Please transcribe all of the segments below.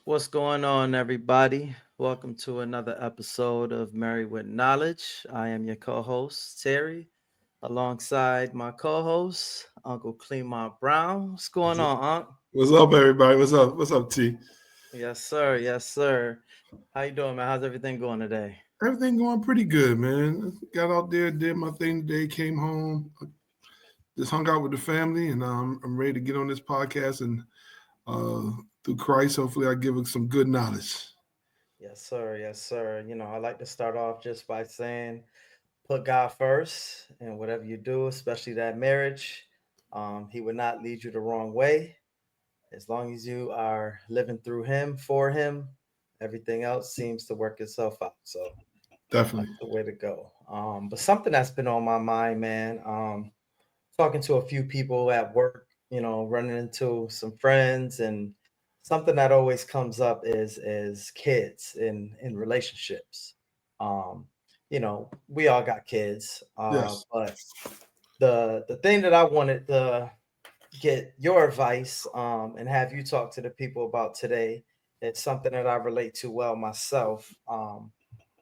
What's going on, everybody? Welcome to another episode of Married with Knowledge. I am your co host, Terry, alongside my co host, Uncle Clemont Brown. What's going on, Unc? What's up, everybody? What's up? What's up, T? Yes, sir. Yes, sir. How you doing, man? How's everything going today? Everything going pretty good, man. Got out there, did my thing today, came home, just hung out with the family, and I'm ready to get on this podcast and through Christ, hopefully, I give it some good knowledge. Yes, sir. Yes, sir. I like to start off just by saying put God first and whatever you do, especially that marriage. He would not lead you the wrong way. As long as you are living through him, for him, everything else seems to work itself out. So that's Definitely. the way to go. But something that's been on my mind, man, talking to a few people at work, running into some friends, and something that always comes up is kids in relationships. Um, we all got kids, Yes. but the thing that I wanted to get your advice and have you talk to the people about today. It's something that I relate to well myself.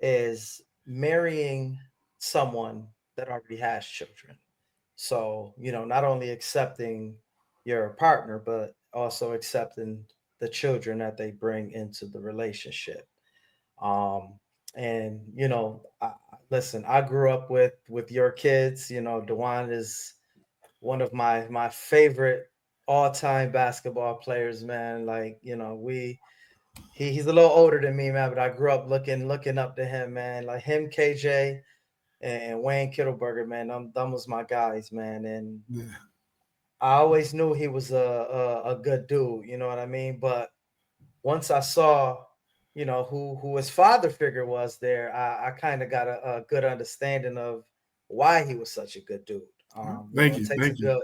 Is marrying someone that already has children. So not only accepting your partner, but also accepting the children that they bring into the relationship. Um, and listen, I grew up with your kids. Dewan is one of my favorite all-time basketball players, man. Like, he's a little older than me, man, but I grew up looking up to him, man. Like him, KJ, and Wayne Kittleberger, man. Them was my guys, man. And Yeah. I always knew he was a good dude, you know what I mean? But once I saw, who his father figure was there, I kind of got a good understanding of why he was such a good dude. Thank It you. takes a Thank you. good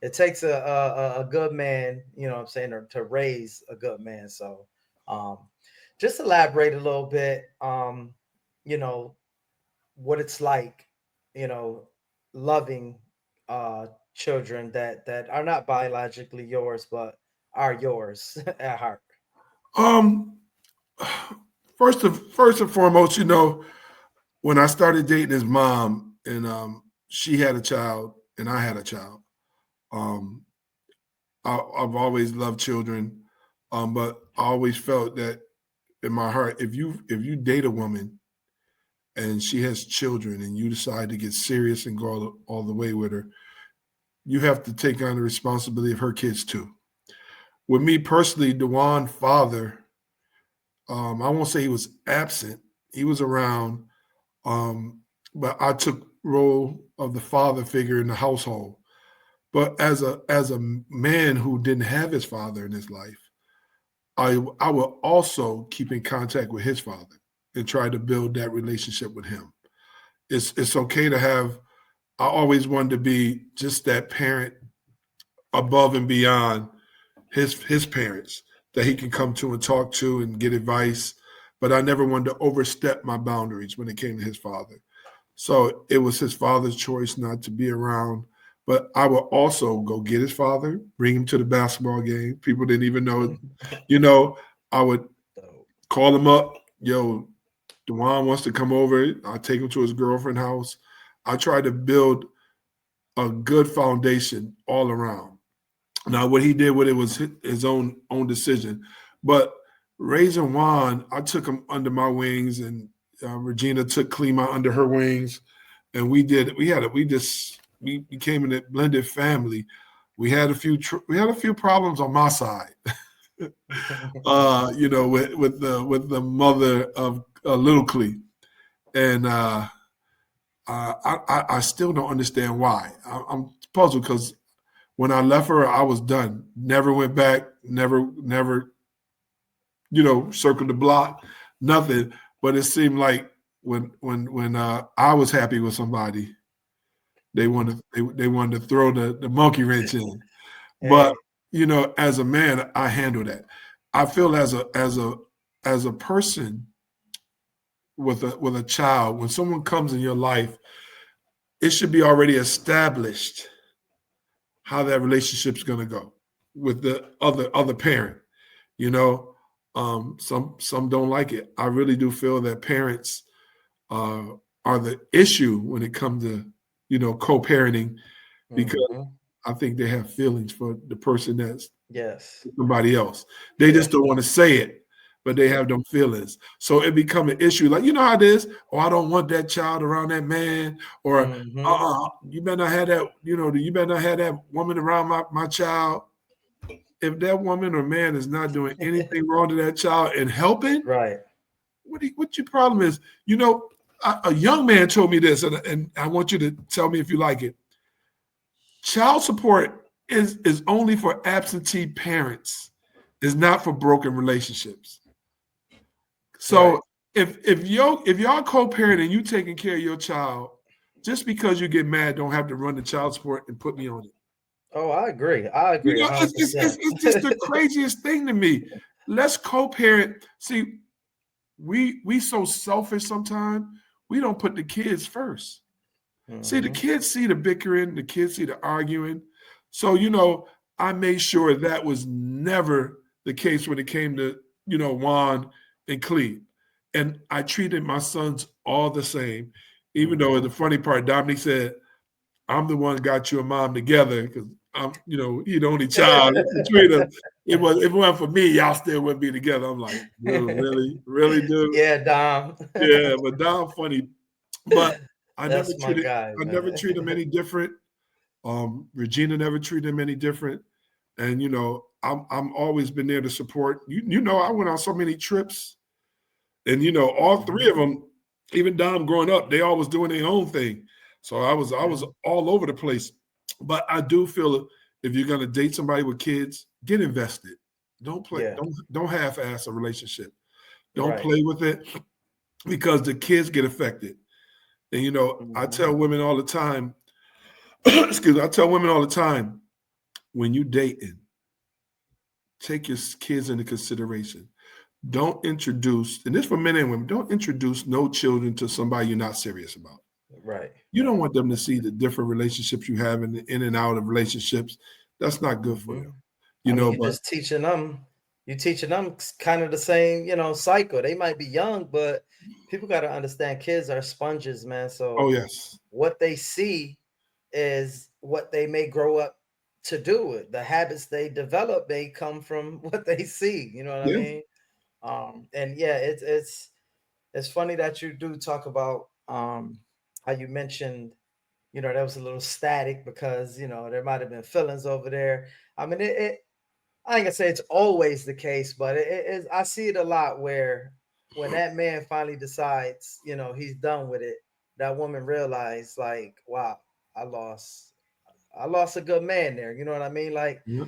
it takes a good man, what I'm saying, to raise a good man. So um just elaborate a little bit, you know, what it's like, you know, loving children that are not biologically yours but are yours at heart. Um, first and foremost, when I started dating his mom, and she had a child, and I had a child. Um, I've always loved children, but I always felt that in my heart, if you date a woman and she has children and you decide to get serious and go all the way with her, you have to take on the responsibility of her kids too. With me personally, Dewan father, I won't say he was absent. He was around, um, but I took role of the father figure in the household. But as a man who didn't have his father in his life, I will also keep in contact with his father and try to build that relationship with him. It's okay to have. I always wanted to be just that parent above and beyond his parents that he can come to and talk to and get advice. But I never wanted to overstep my boundaries when it came to his father. So it was his father's choice not to be around. But I would also go get his father, bring him to the basketball game. People didn't even know, you know, I would So, call him up. Yo, Dewan wants to come over. I take him to his girlfriend's house. I try to build a good foundation all around. Now, what he did with it was his own decision, but raising Juan, I took him under my wings, and Regina took Klima under her wings, and we did. We became a blended family. We had a few problems on my side, with the mother of little Clee, and I still don't understand why. I'm puzzled because when I left her, I was done. Never went back. Never, circled the block. Nothing. But it seemed like when I was happy with somebody, they wanted to throw the monkey wrench in. But hey, as a man, I handle that. I feel as a person with a child, when someone comes in your life, it should be already established how that relationship's going to go with the other parent. You know, Some don't like it. I really do feel that parents are the issue when it comes to co-parenting, because Mhm. I think they have feelings for the person that's Yes. somebody else. They just don't want to say it, but they have them feelings. So it become an issue. Like, you know how it is? Oh, I don't want that child around that man, or Mhm. you better not have that, you better not have that woman around my child. If that woman or man is not doing anything wrong to that child and helping, Right. what your problem is? A young man told me this, and I want you to tell me if you like it. Child support is only for absentee parents. It's not for broken relationships. Right. So if y'all co-parent and you taking care of your child, just because you get mad, don't have to run the child support and put me on it. Oh, I agree. I agree It's 100%. just the craziest thing to me. Let's co-parent. See, we so selfish sometimes. We don't put the kids first. See, the Mhm. kids see the bickering, the kids see the arguing. So, I made sure that was never the case when it came to, Juan and Cleve. And I treated my sons all the same, even though the Mhm. funny part, Dominique said, I'm the one got you and mom together because I'm, he the only child between us. If it weren't for me, y'all still wouldn't be together. I'm like, dude, really? Really, dude? Yeah, Dom. Yeah, but Dom funny. But I never That's my treated guy, I never man. treat him any different. Regina never treated him any different. And I'm always been there to support. I went on so many trips, and all three of Mhm. them, even Dom growing up, they always doing their own thing. So I was Yeah. all over the place. But I do feel if you're gonna date somebody with kids, get invested. Don't play, Yeah. don't half-ass a relationship. Don't Right. play with it because the kids get affected. And I Mhm. tell women all the time, excuse me, I tell women all the time, when you dating, take your kids into consideration. Don't introduce, and this for men and women, don't introduce no children to somebody you're not serious about. Right. You don't want them to see the different relationships you have in and out of relationships. That's not good for them. Mhm. I mean, you're But just teaching them. You're teaching them kind of the same, cycle. They might be young, but people got to understand kids are sponges, man. oh So yes. what they see is what they may grow up to do. The habits they develop, they come from what they see. You know what I Yeah. mean? And yeah, it's funny that you do talk about how you mentioned, there was a little static because there might have been feelings over there. I mean, I ain't gonna say it's always the case, but it is. I see it a lot where when that man finally decides, he's done with it, that woman realized, like, wow, I lost, I lost a good man there. You know what I mean? Like, Yeah.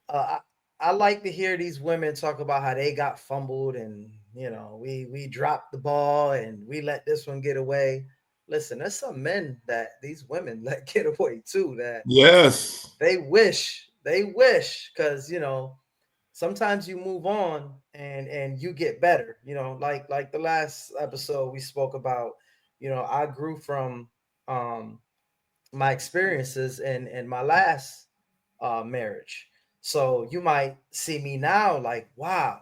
uh, I like to hear these women talk about how they got fumbled and we dropped the ball and we let this one get away. Listen, there's some men that these women let get away too that Yes. they wish because sometimes you move on and you get better, like the last episode we spoke about. I grew from um my experiences in my last marriage. So you might see me now like, wow,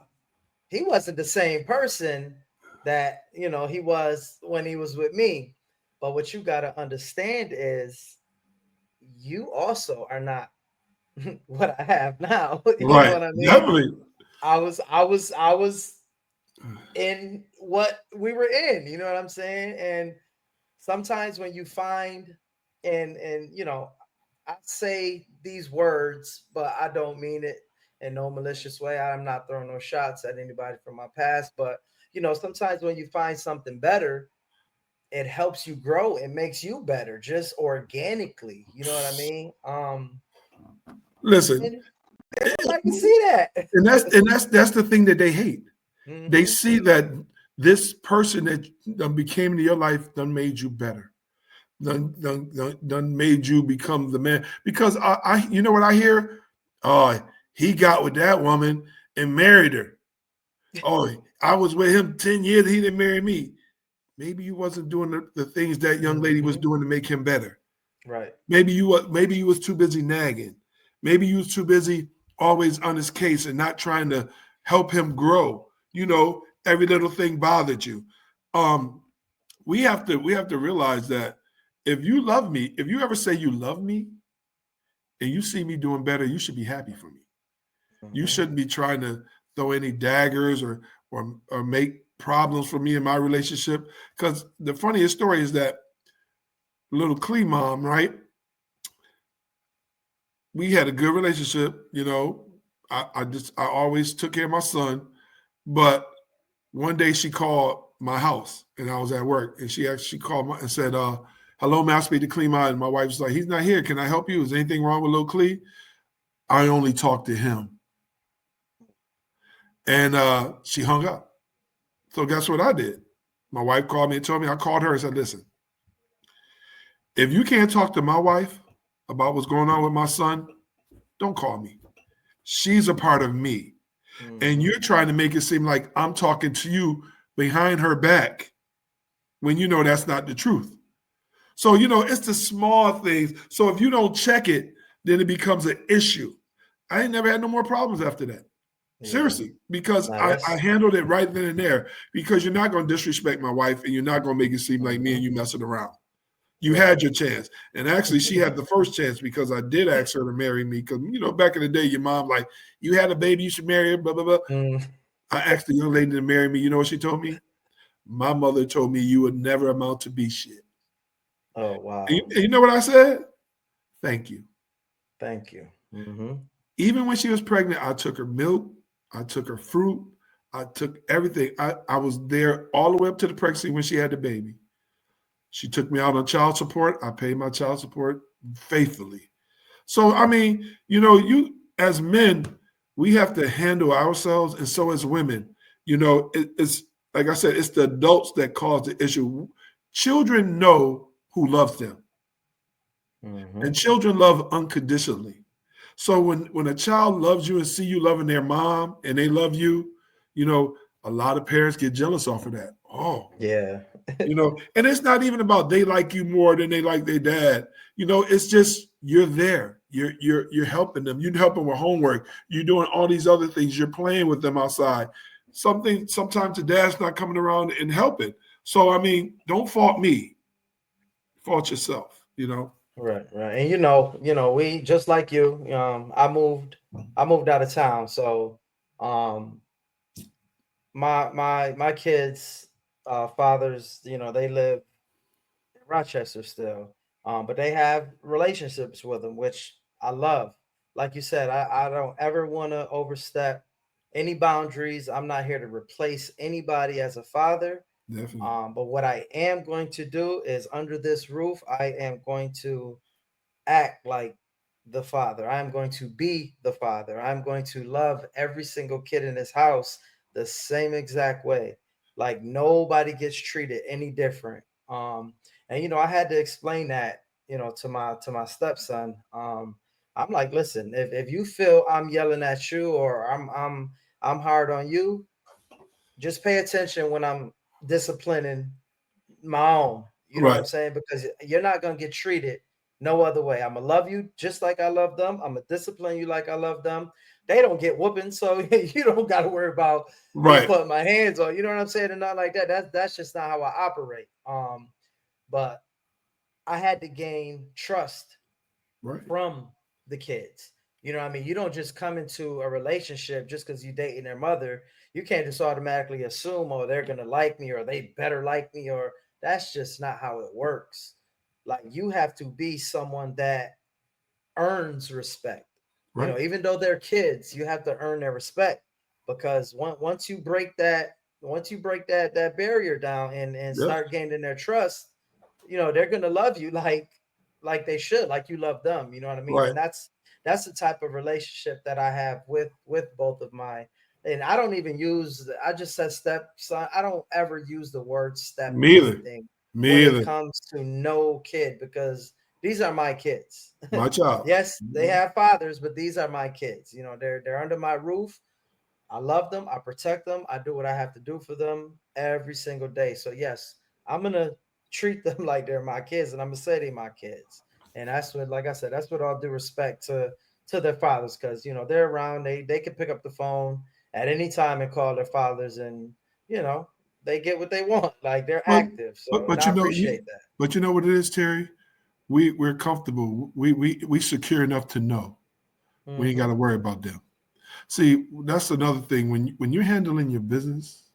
he wasn't the same person that he was when he was with me. But what you got to understand is you also are not what I have now. You know Right. what I mean? Definitely. I was in what we were in. You know what I'm saying? And sometimes when you find and I say these words, but I don't mean it in no malicious way. I'm not throwing no shots at anybody from my past, but sometimes when you find something better, it helps you grow. It makes you better just organically. You know what I mean? Listen, And I like to see that. and that's the thing that they hate. They Hmm. see that this person that done became in your life done made you better, done made you become the man. Because you know what I hear? Oh, he got with that woman and married her. Oh, I was with him 10 years. He didn't marry me. Maybe you wasn't doing the things that young lady was Hmm. doing to make him better. Right. Maybe you was too busy nagging. Maybe you was too busy always on his case and not trying to help him grow. Every little thing bothered you. Um, we have to realize that if you love me, if you ever say you love me and you see me doing better, you should be happy for me. You Mhm. shouldn't be trying to throw any daggers or make problems for me in my relationship. Because the funniest story is that little Clee mom, right? We had a good relationship. I always took care of my son, but one day she called my house and I was at work, and she called and said, "Hello, may I speak to Clee?" And my wife was like, "He's not here. Can I help you? Is anything wrong with little Clee?" I only talked to him, and she hung up. So guess what I did? My wife called me and told me. I called her and said, "Listen, if you can't talk to my wife about what's going on with my son, don't call me. She's a part of me. And Mhm. you're trying to make it seem like I'm talking to you behind her back when you know that's not the truth." So, it's the small things. So if you don't check it, then it becomes an issue. I ain't never had no more problems after that. Yeah. Seriously, because Now I that's handled it right then and there, because you're not going to disrespect my wife and you're not going to make it seem like me and mhm. you messing around. You Right. had your chance. And actually, she had the first chance because I did ask her to marry me. Because, back in the day, your mom, like, you had a baby, you should marry her, blah, blah, blah. Mm. I asked the young lady to marry me. You know what she told me? My mother told me you would never amount to be shit. Oh And you, wow. and you know what I said? Thank you. Thank you. Mhm. Even when she was pregnant, I took her milk, I took her fruit, I took everything. I was there all the way up to the pregnancy when she had the baby. She took me out on child support. I paid my child support faithfully. So, I mean, you as men, we have to handle ourselves, and so as women, it's like I said, it's the adults that cause the issue. Children know who loves them, and Mhm. children love unconditionally. So when a child loves you and see you loving their mom and they love you, you know, a lot of parents get jealous off of that. Oh, Yeah. and it's not even about they like you more than they like their dad. It's just you're there. You're helping them. You're helping with homework. You're doing all these other things. You're playing with them outside. Sometimes the dad's not coming around and helping. So I mean, don't fault me. Fault yourself. Right, right. And we just like you, I moved out of town. So um my kids fathers, they live in Rochester still. But they have relationships with them, which I love. Like you said, I don't ever want to overstep any boundaries. I'm not here to replace anybody as a father. Definitely. But what I am going to do is under this roof, I am going to act like the father. I'm going to be the father. I'm going to love every single kid in this house the same exact way. Like nobody gets treated any different. And I had to explain that, to my stepson. I'm like, listen, if you feel I'm yelling at you or I'm hard on you, just pay attention when I'm disciplining my own. You know what Right. I'm saying? Because you're not gonna get treated no other way. I'm gonna love you just like I love them. I'm gonna discipline you like I love them. They don't get whooping, so you don't got to worry about me Right. putting my hands on. You know what I'm saying? And not like that. That's just not how I operate. But I had to gain trust Right. from the kids. You know what I mean? You don't just come into a relationship just because you dating their mother. You can't just automatically assume, oh, they're gonna like me or they better like me, or that's just not how it works. Like you have to be someone that earns respect. Right. Even though they're kids, you have to earn their respect because once you break that barrier down and Yep. start gaining their trust, they're gonna love you like they should, like you love them. You know what I mean? Right. And that's the type of relationship that I have with both of my. And I don't even use. I just said stepson. I don't ever use the word step Me either. anything when Me it either. comes to no kid because these are my kids. My child. Yes, they have fathers, but these are my kids. They're under my roof. I love them. I protect them. I do what I have to do for them every single day. So yes, I'm gonna treat them like they're my kids, and I'm gonna say they're my kids. And that's what, like I said, that's what all due respect to their fathers, because they're around. They can pick up the phone at any time and call their fathers, and you know, they get what they want. Like they're But active. but So, and but I you know appreciate that. but you know what it is, Terry. We're comfortable. We secure enough to know we ain't got Hmm. to worry about them. See, that's another thing when you're handling your business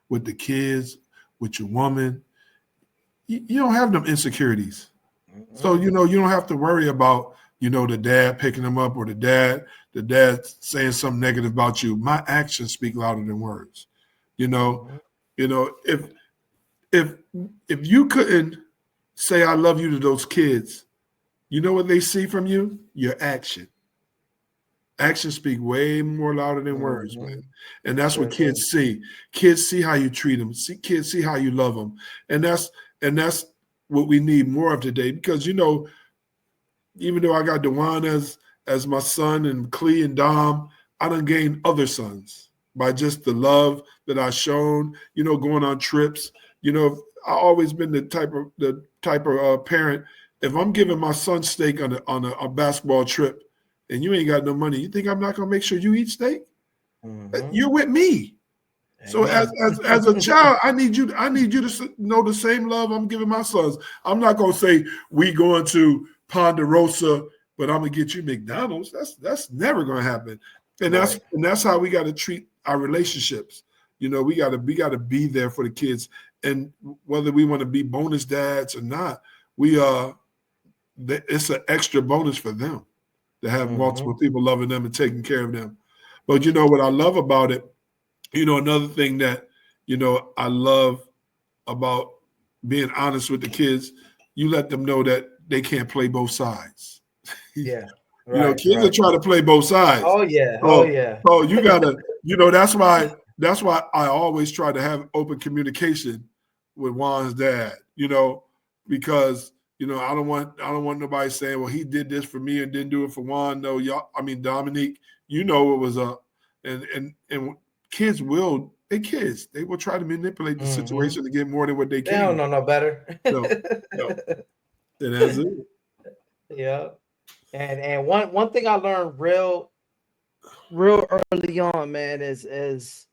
with the kids, with your woman, you don't have them insecurities. So Hmm. you don't have to worry about the dad picking them up or the dad saying something negative about you. My actions speak louder than words. You know, Hmm. if if if you couldn't say I love you to those kids, you know what they see from you? Your action. Actions speak way more louder than words, man. Hmm. And that's what Sure do. kids see. Kids see how you treat them. Kids see how you love them, and that's what we need more of today. Because even though I got Dewan as my son and Clee and Dom, I done gained other sons by just the love that I shown. Going on trips. I always been the type of parent. If I'm giving my son steak on a basketball trip, and you ain't got no money, you think I'm not gonna make sure you eat steak? Hmm. You're with me. So as Amen. as a child, I need you to know the same love I'm giving my sons. I'm not gonna say we going to Ponderosa, but I'm gonna get you McDonald's. That's never gonna happen. And that's Right. and that's how we got to treat our relationships. We gotta be there for the kids, and whether we want to be bonus dads or not, we it's an extra bonus for them to have multiple Hmm. people loving them and taking care of them. But what I love about it, another thing that I love about being honest with the kids, you let them know that they can't play both sides. Yeah. Right. Kids are Right. trying to play both sides. Oh yeah. Oh So yeah. so you gotta, that's why I always try to have open communication with Juan's dad, because I don't want nobody saying, well, he did this for me and didn't do it for Juan. No, y'all, I mean Dominique, what was up. And kids, they will try to manipulate the Hmm. situation to get more than what they They don't can. know no better. No, no. And that's it. Yeah. And one thing I learned real early on, man, is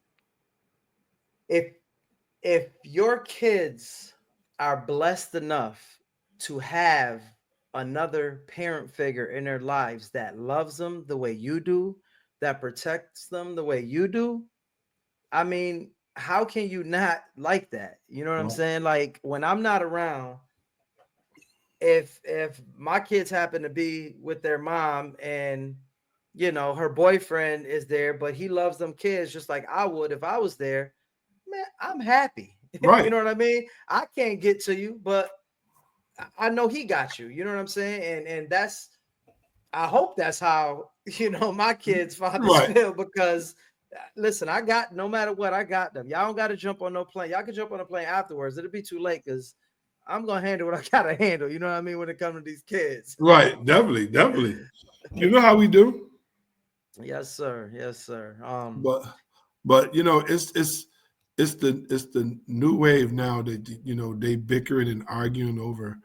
if your kids are blessed enough to have another parent figure in their lives that loves them the way you do, that protects them the way you do, I mean, how can you not like that? You know what I'm Well, saying? Like when I'm not around, if my kids happen to be with their mom and her boyfriend is there, but he loves them kids just like I would if I was there, man, I'm happy. You right, know what I mean? I can't get to you, but I know he got you. You know what I'm saying? And that's, I hope that's how my kids' fathers right. feel, because listen, I got, no matter what, I got them. Y'all don't got to jump on no plane. Y'all can jump on a plane afterwards. It'll be too late because I'm gonna handle what I gotta handle. You know what I mean when it comes to these kids. Right, definitely, definitely. You know how we do, Yes, sir. Yes, sir. but it's the new wave now that they bickering and arguing over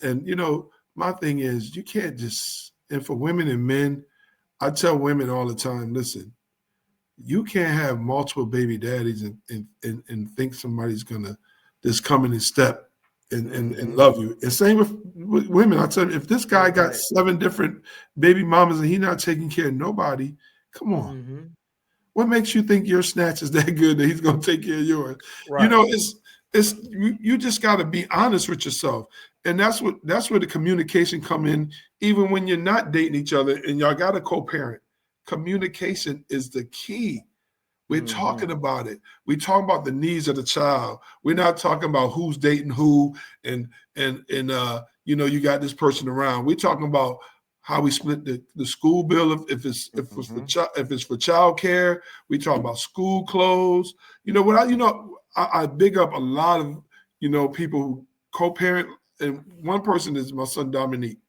and my thing is you can't just, and for women and men, I tell women all the time, listen, you can't have multiple baby daddies and think somebody's gonna just come in and step and Mm-hmm. love you. And same with women. I tell you, if this guy got Right. 7 different baby mamas and he not taking care of nobody, come on. Mm-hmm. What makes you think your snatch is that good that he's gonna take care of yours? Right. You just gotta be honest with yourself. And that's where the communication come in, even when you're not dating each other and y'all got a co-parent. Communication is the key. We're Mm-hmm. talking about it. We talk about the needs of the child. We're not talking about who's dating who and you got this person around. We're talking about how we split the school bill Mm-hmm. if it's for child care. We talk about school clothes. I big up a lot of people who co-parent, and one person is my son Dominique.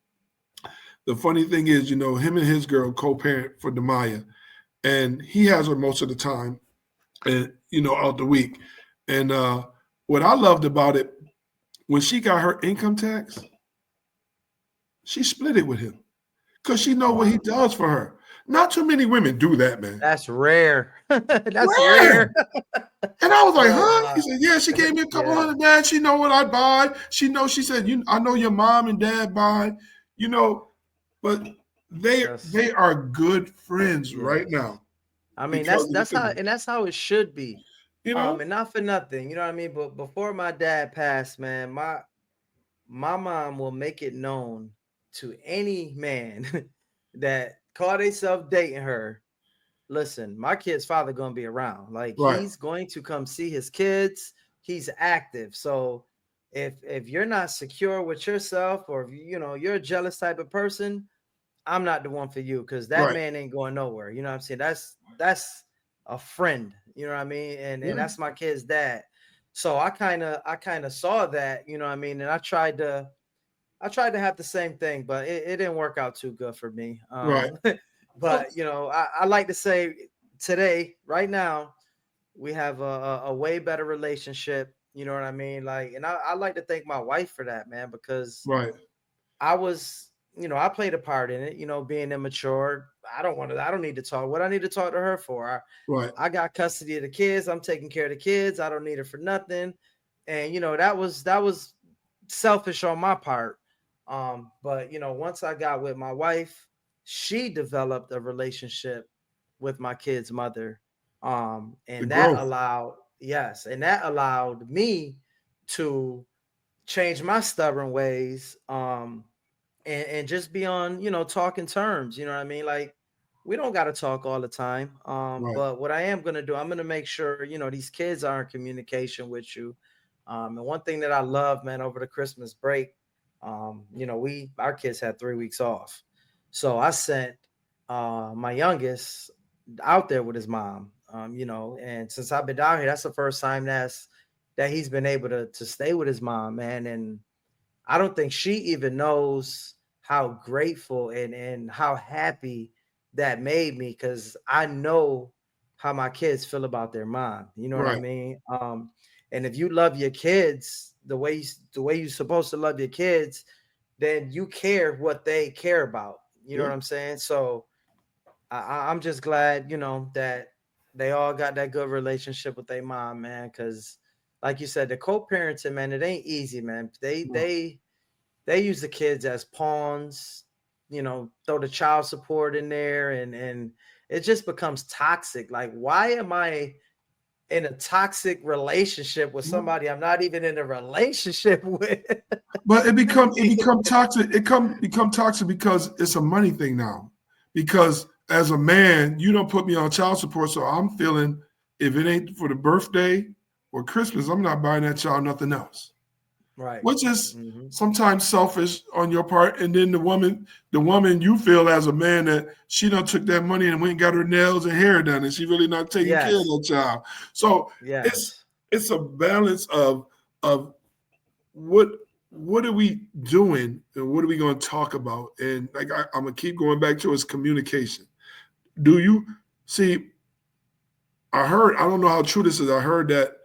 The funny thing is, him and his girl co-parent for Demaya, and he has her most of the time and out the week. And what I loved about it, when she got her income tax, she split it with him because she know what he Wow. does for her. Not too many women do that, man. That's rare. That's Rare. rare. And I was like, Oh huh? He my. said, yeah, she gave me a couple Yeah. hundred, dad. She know what I buy. She said, I know your mom and dad buy, you know, but they That's are good friends right yes. now I mean, because of the that's how, community. and that's how it should be. You know? And not for nothing, you know what I mean? But before my dad passed, man, my mom will make it known to any man that call themselves dating her. Listen, my kid's father gonna be around. Like Right. he's going to come see his kids. He's active. So if you're not secure with yourself, or if you know you're a jealous type of person, I'm not the one for you because that Right. man ain't going nowhere. You know what I'm saying? That's a friend. You know what I mean? And Yeah. that's my kid's dad. So I kind of saw that. You know what I mean? And I tried to have the same thing, but it didn't work out too good for me. Right. Well, But I like to say today, right now, we have a way better relationship. You know what I mean? Like, and I like to thank my wife for that, man, because right. I was, I played a part in it, being immature. I don't need to talk. What I need to talk to her for? Right. I got custody of the kids. I'm taking care of the kids. I don't need her for nothing. And that was selfish on my part. But once I got with my wife, she developed a relationship with my kid's mother. The And that growth. allowed, yes, and that allowed me to change my stubborn ways. And just be on, talking terms, you know what I mean? Like we don't got to talk all the time. Right. But what I am going to do, I'm going to make sure, these kids are in communication with you. And one thing that I love, man, over the Christmas break, our kids had 3 weeks off. So I sent my youngest out there with his mom, and since I've been down here, that's the first time that he's been able to stay with his mom, man. And I don't think she even knows how grateful and how happy that made me, because I know how my kids feel about their mom. You know what I Right. mean? And if you love your kids the way you're supposed to love your kids, then you care what they care about. You know Yeah. what I'm saying? So I'm just glad, that they all got that good relationship with their mom, man. Because, like you said, the co-parenting, man, it ain't easy, man. They No. they they use the kids as pawns, throw the child support in there, and it just becomes toxic. Like, why am I in a toxic relationship with somebody I'm not even in a relationship with? But it become toxic. Become toxic because it's a money thing now. Because as a man, you don't put me on child support, so I'm feeling if it ain't for the birthday or Christmas, I'm not buying that child nothing else. Right. Which is Hmm. sometimes selfish on your part. And then the woman you feel as a man that she done took that money and went and got her nails and hair done, and she really not taking care of Yes. that child. So it's Yes. it's a balance of what what are we doing and what are we going to talk about? And like I'm gonna keep going back to is communication. Do you see? I don't know how true this is. I heard that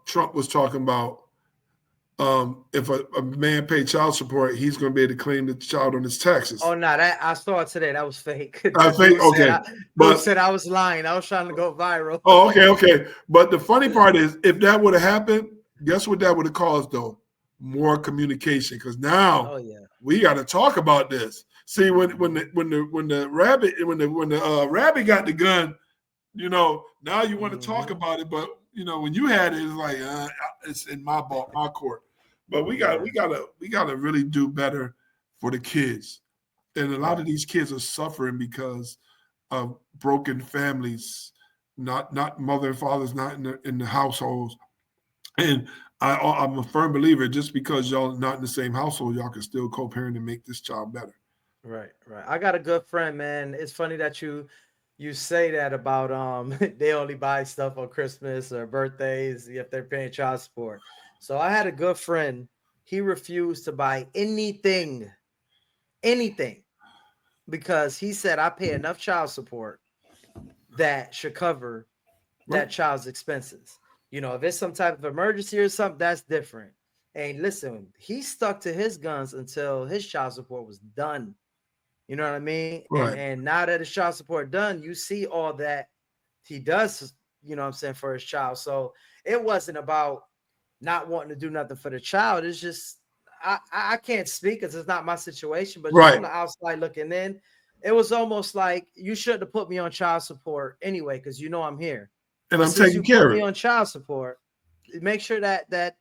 Trump was talking about if a man paid child support, he's going to be able to claim the child on his taxes. Oh no, that I saw it today. That was fake. I think okay, Dude but said I was lying. I was trying to go viral. oh, okay. But the funny part is, if that would have happened, guess what that would have caused though? More communication, because now Oh yeah. we got to talk about this. See, when the rabbit got the gun, now you want to talk Hmm. about it, but when you had it, it's like it's in my court. But we got Yeah. we gotta we gotta really do better for the kids, and a lot of Right. these kids are suffering because of broken families, not mother and fathers not in the households. And I'm a firm believer, just because y'all not in the same household, y'all can still co-parent and make this child better. Right, right. I got a good friend, man. It's funny that you say that about they only buy stuff on Christmas or birthdays if they're paying child support. So I had a good friend. He refused to buy anything, because he said I pay enough child support that should cover Right. that child's expenses. If it's some type of emergency or something, that's different. And listen, he stuck to his guns until his child support was done. You know what I mean? Right. And now that his child support done, you see all that he does, you know what I'm saying, for his child. So it wasn't about not wanting to do nothing for the child. It's just I can't speak because it's not my situation, but just Right. on the outside looking in, it was almost like you shouldn't have put me on child support anyway, because you know I'm here. And But I'm since taking you care put of me it. on child support, make sure that $300,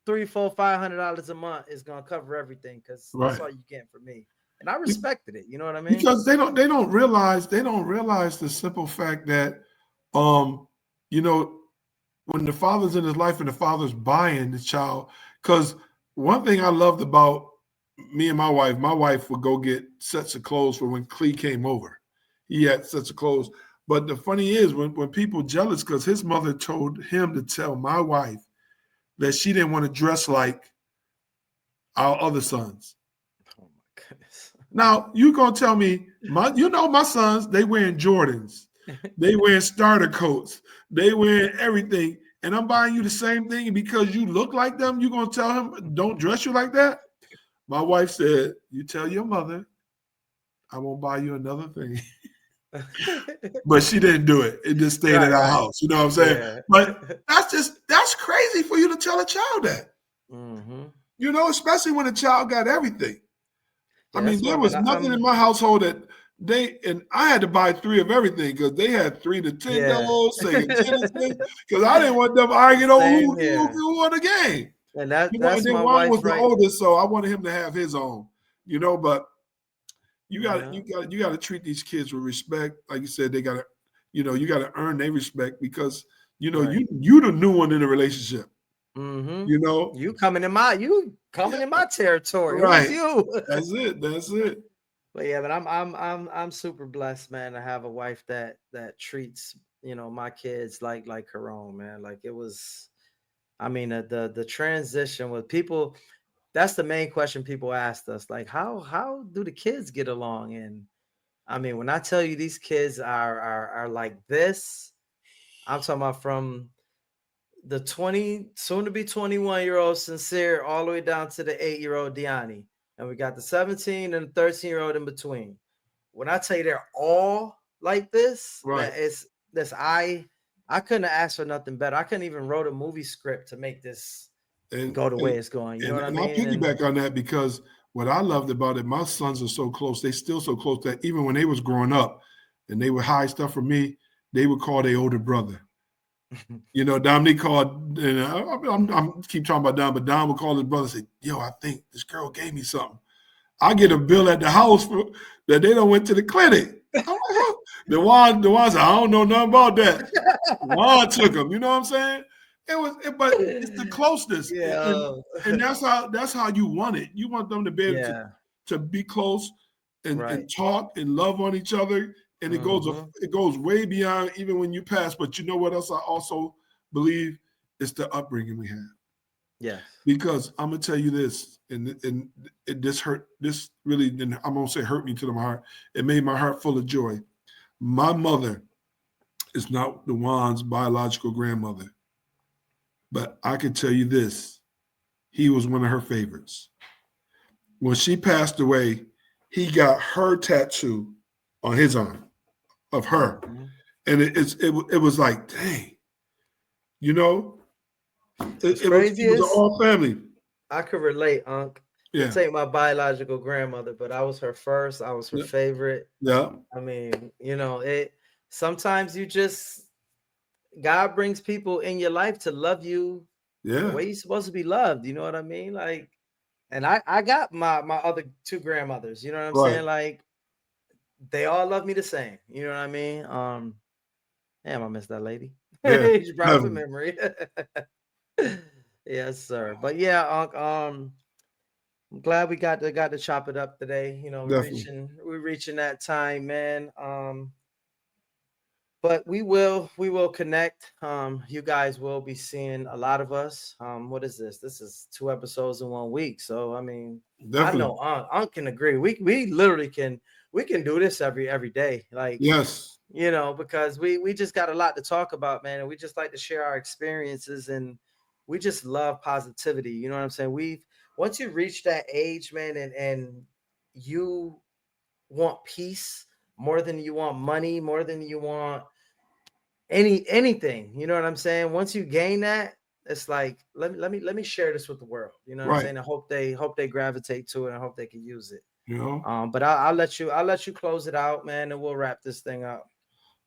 $400, $500 a month is gonna cover everything, because that's Right. all you get from me. And I Be- respected it. You know what I mean? Because they don't realize the simple fact that um you know when the father's in his life and the father's buying the child, because one thing I loved about me and my wife would go get sets of clothes for when Clee came over. He had sets of clothes. But the funny is when people jealous because his mother told him to tell my wife that she didn't want to dress like our other sons. Oh my goodness. Now you gonna tell me my sons, they wearing Jordans, they wearing starter coats, they wearing everything, and I'm buying you the same thing, and because you look like them, you gonna tell him don't dress you like that? My wife said, "You tell your mother, I won't buy you another thing." But she didn't do it. It just stayed at Right, our right. house. You know what I'm saying? Yeah. But that's crazy for you to tell a child that. Hmm. Especially when a child got everything. I Yeah, mean, that's why, there man. was nothing in my household that I had to buy 3 of everything because they had 3 Yeah. Nintendos, Sega Genesis, because I didn't want them arguing over Same here. who won the game. And that And that's then my Juan wife was the right. oldest, so I wanted him to have his own. But Yeah. you got to treat these kids with respect. Like you said, they got to, you got to earn their respect because Right. you the new one in the relationship. Hmm. You know, You coming yeah, in my territory. Who's right. you? That's it. That's it. But yeah, but I'm super blessed, man, to have a wife that treats, my kids like her own, man. Like it was, I mean, the transition with people, that's the main question people asked us. Like, how do the kids get along? And I mean, when I tell you these kids are like this, I'm talking about from the 20, soon to be 21-year-old Sincere, all the way down to the 8-year-old Diani. And we got the 17 and the 13-year-old in between. When I tell you they're all like this, man, Right. it's this I couldn't have asked for nothing better. I couldn't even wrote a movie script to make this And go the way and it's going. You know and, what I and I'll mean? And piggyback on that because what I loved about it, my sons are so close. They still so close that even when they was growing up and they would hide stuff from me, they would call their older brother. Dominique called, and I'm keep talking about Don, but Don would call his brother and say, "Yo, I think this girl gave me something." I get a bill at the house that they don't went to the clinic. I'm like, "Huh?" The one said, "I don't know nothing about that." Juan took him. You know what I'm saying? But it's the closeness, yeah, and that's how you want it. You want them to be able yeah, to be close right. and talk and love on each other, and Hmm. it goes way beyond even when you pass. But you know what else I also believe is the upbringing we have. Yes. Because I'm gonna tell you this, and this hurt. This really didn't. I'm gonna say hurt me to my heart. It made my heart full of joy. My mother is not the Juan's biological grandmother. But I can tell you this, he was one of her favorites. When she passed away, he got her tattoo on his arm of her. Hmm. And it was like, dang, you know, What's it crazy was an is all family. I could relate, Unc. Yeah. This ain't my biological grandmother, but I was her first. I was her Yeah. favorite. Yeah. I mean, it sometimes you just God brings people in your life to love you the Yeah. way you're supposed to be loved. You know what I mean? Like, and I got my other two grandmothers, you know what I'm Right. saying? Like they all love me the same. You know what I mean? Damn, I miss that lady. Yeah. She brought up a Heaven. memory. Yes, sir. But yeah, Unc, I'm glad we got to chop it up today. Definitely. We're reaching that time, man. But we will connect. You guys will be seeing a lot of us. What is this? This is 2 episodes in 1 week. So I mean, I Definitely. know Unc can agree. We literally can do this every day. Like, Yes. because we just got a lot to talk about, man. And we just like to share our experiences, and we just love positivity. You know what I'm saying? Once you reach that age, man, and you want peace more than you want money, more than you want anything. You know what I'm saying? Once you gain that, it's like let me share this with the world. You know what I'm Right. saying? I hope they gravitate to it. I hope they can use it. You know. But I'll let you close it out, man, and we'll wrap this thing up.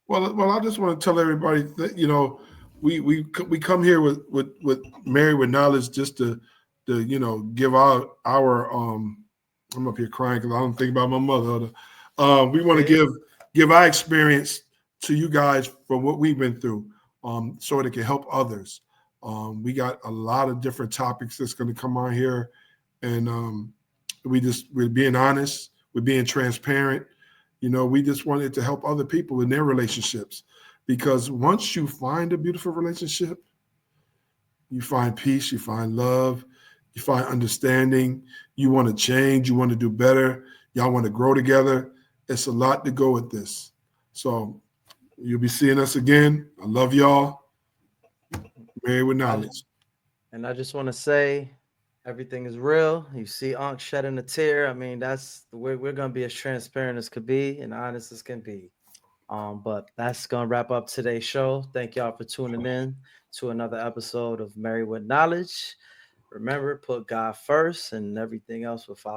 Well, I just want to tell everybody that we come here with Married with Knowledge just to give our I'm up here crying because I don't think about my mother. We want to Okay. give our experience to you guys from what we've been through, so it can help others. We got a lot of different topics that's going to come on here, and we're being honest, we're being transparent. We just wanted to help other people in their relationships, because once you find a beautiful relationship, you find peace, you find love, you find understanding. You want to change, you want to do better, y'all want to grow together. It's a lot to go with this. So you'll be seeing us again. I love y'all. Married with I, Knowledge. and I just want to say everything is real. You see Unc shedding a tear. I mean, we're gonna be as transparent as could be and honest as can be. But that's gonna wrap up today's show. Thank y'all for tuning in to another episode of Married with Knowledge. Remember, put God first, and everything else will follow.